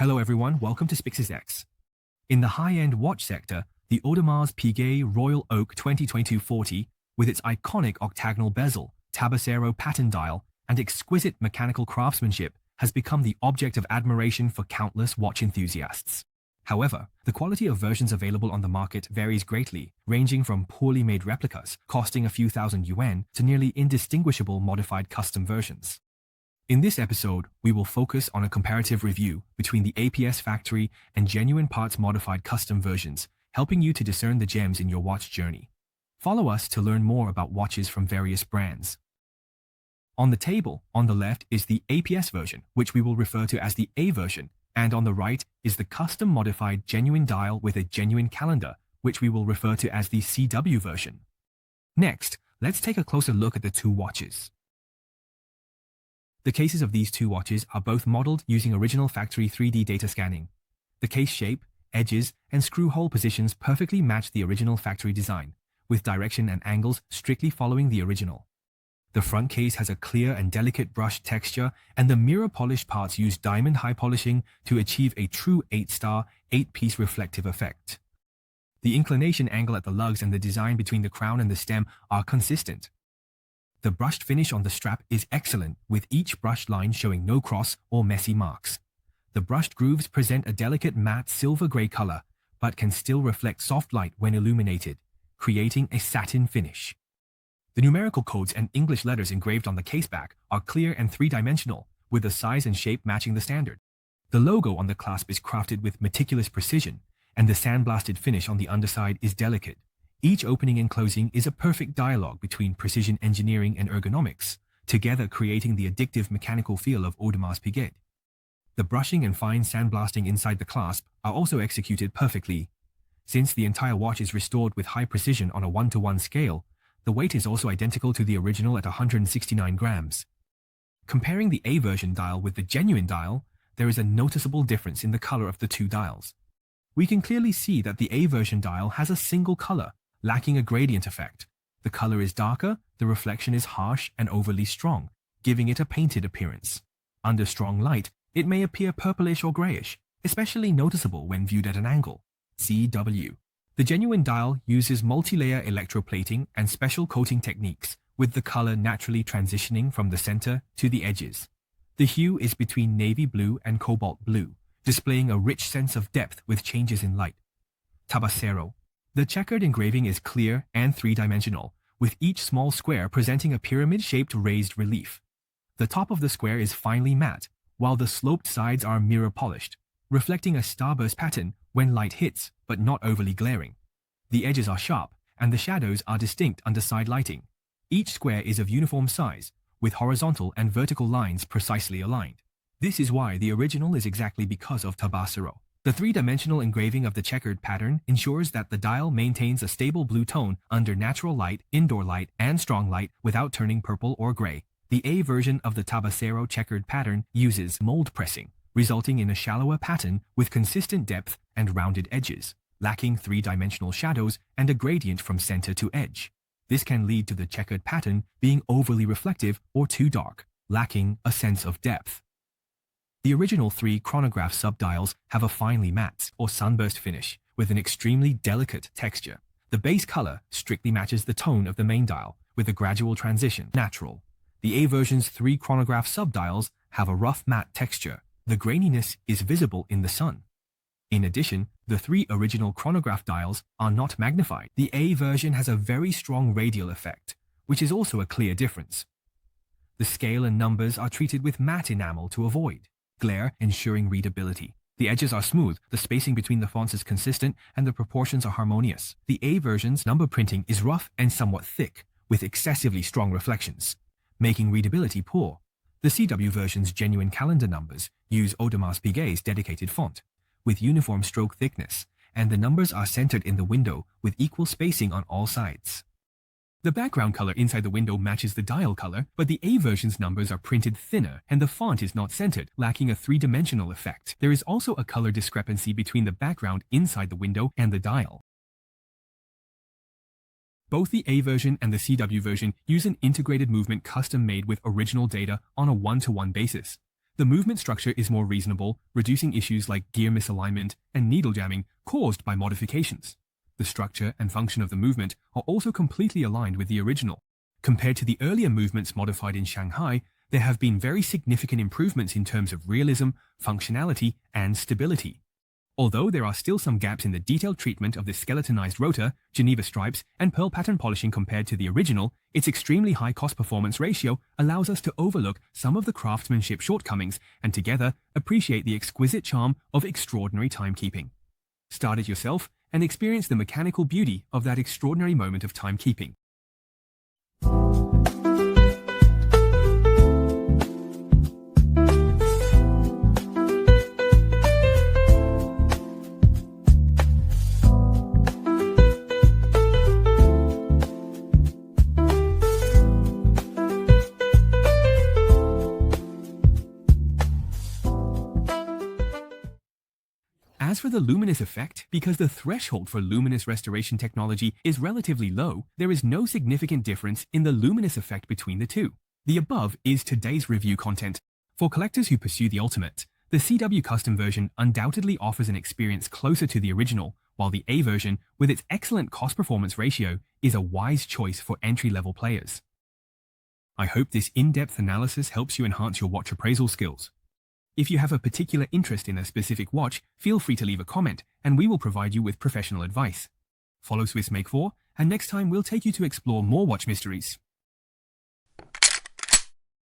Hello everyone, welcome to Spix's X. In the high-end watch sector, the Audemars Piguet Royal Oak 2022-40, with its iconic octagonal bezel, Tabacero pattern dial, and exquisite mechanical craftsmanship, has become the object of admiration for countless watch enthusiasts. However, the quality of versions available on the market varies greatly, ranging from poorly made replicas costing a few thousand yuan to nearly indistinguishable modified custom versions. In this episode, we will focus on a comparative review between the APS factory and genuine parts modified custom versions, helping you to discern the gems in your watch journey. Follow us to learn more about watches from various brands. On the table, on the left is the APS version, which we will refer to as the A version, and on the right is the custom modified genuine dial with a genuine calendar, which we will refer to as the CW version. Next, let's take a closer look at the two watches. The cases of these two watches are both modeled using original factory 3D data scanning. The case shape, edges, and screw hole positions perfectly match the original factory design, with direction and angles strictly following the original. The front case has a clear and delicate brushed texture, and the mirror polished parts use diamond high polishing to achieve a true 8-star, 8-piece reflective effect. The inclination angle at the lugs and the design between the crown and the stem are consistent. The brushed finish on the strap is excellent, with each brushed line showing no cross or messy marks. The brushed grooves present a delicate matte silver-gray color, but can still reflect soft light when illuminated, creating a satin finish. The numerical codes and English letters engraved on the case back are clear and three-dimensional, with the size and shape matching the standard. The logo on the clasp is crafted with meticulous precision, and the sandblasted finish on the underside is delicate. Each opening and closing is a perfect dialogue between precision engineering and ergonomics, together creating the addictive mechanical feel of Audemars Piguet. The brushing and fine sandblasting inside the clasp are also executed perfectly. Since the entire watch is restored with high precision on a 1-to-1 scale, the weight is also identical to the original at 169 grams. Comparing the A version dial with the genuine dial, there is a noticeable difference in the color of the two dials. We can clearly see that the A version dial has a single color, lacking a gradient effect. The color is darker, the reflection is harsh and overly strong, giving it a painted appearance. Under strong light, it may appear purplish or grayish, especially noticeable when viewed at an angle. CW. The genuine dial uses multi-layer electroplating and special coating techniques, with the color naturally transitioning from the center to the edges. The hue is between navy blue and cobalt blue, displaying a rich sense of depth with changes in light. Tabacero. The checkered engraving is clear and three-dimensional, with each small square presenting a pyramid-shaped raised relief. The top of the square is finely matte, while the sloped sides are mirror-polished, reflecting a starburst pattern when light hits, but not overly glaring. The edges are sharp, and the shadows are distinct under side lighting. Each square is of uniform size, with horizontal and vertical lines precisely aligned. This is why the original is exactly because of Tabacero. The three-dimensional engraving of the checkered pattern ensures that the dial maintains a stable blue tone under natural light, indoor light, and strong light without turning purple or gray. The A version of the Tabacero checkered pattern uses mold pressing, resulting in a shallower pattern with consistent depth and rounded edges, lacking three-dimensional shadows and a gradient from center to edge. This can lead to the checkered pattern being overly reflective or too dark, lacking a sense of depth. The original 3 chronograph subdials have a finely matte or sunburst finish with an extremely delicate texture. The base color strictly matches the tone of the main dial, with a gradual transition natural. The A version's 3 chronograph subdials have a rough matte texture. The graininess is visible in the sun. In addition, the 3 original chronograph dials are not magnified. The A version has a very strong radial effect, which is also a clear difference. The scale and numbers are treated with matte enamel to avoid glare, ensuring readability. The edges are smooth, the spacing between the fonts is consistent, and the proportions are harmonious. The A version's number printing is rough and somewhat thick, with excessively strong reflections, making readability poor. The CW version's genuine calendar numbers use Audemars Piguet's dedicated font, with uniform stroke thickness, and the numbers are centered in the window with equal spacing on all sides. The background color inside the window matches the dial color, but the A version's numbers are printed thinner and the font is not centered, lacking a three-dimensional effect. There is also a color discrepancy between the background inside the window and the dial. Both the A version and the CW version use an integrated movement custom made with original data on a 1-to-1 basis. The movement structure is more reasonable, reducing issues like gear misalignment and needle jamming caused by modifications. The structure and function of the movement are also completely aligned with the original. Compared to the earlier movements modified in Shanghai, there have been very significant improvements in terms of realism, functionality, and stability. Although there are still some gaps in the detailed treatment of the skeletonized rotor, Geneva stripes, and pearl pattern polishing compared to the original, its extremely high cost-performance ratio allows us to overlook some of the craftsmanship shortcomings and together appreciate the exquisite charm of extraordinary timekeeping. Start it yourself and experience the mechanical beauty of that extraordinary moment of timekeeping. As for the luminous effect, because the threshold for luminous restoration technology is relatively low, there is no significant difference in the luminous effect between the two. The above is today's review content. For collectors who pursue the ultimate, the CW Custom version undoubtedly offers an experience closer to the original, while the A version, with its excellent cost-performance ratio, is a wise choice for entry-level players. I hope this in-depth analysis helps you enhance your watch appraisal skills. If you have a particular interest in a specific watch, feel free to leave a comment and we will provide you with professional advice. Follow Swiss Make 4, and next time we'll take you to explore more watch mysteries.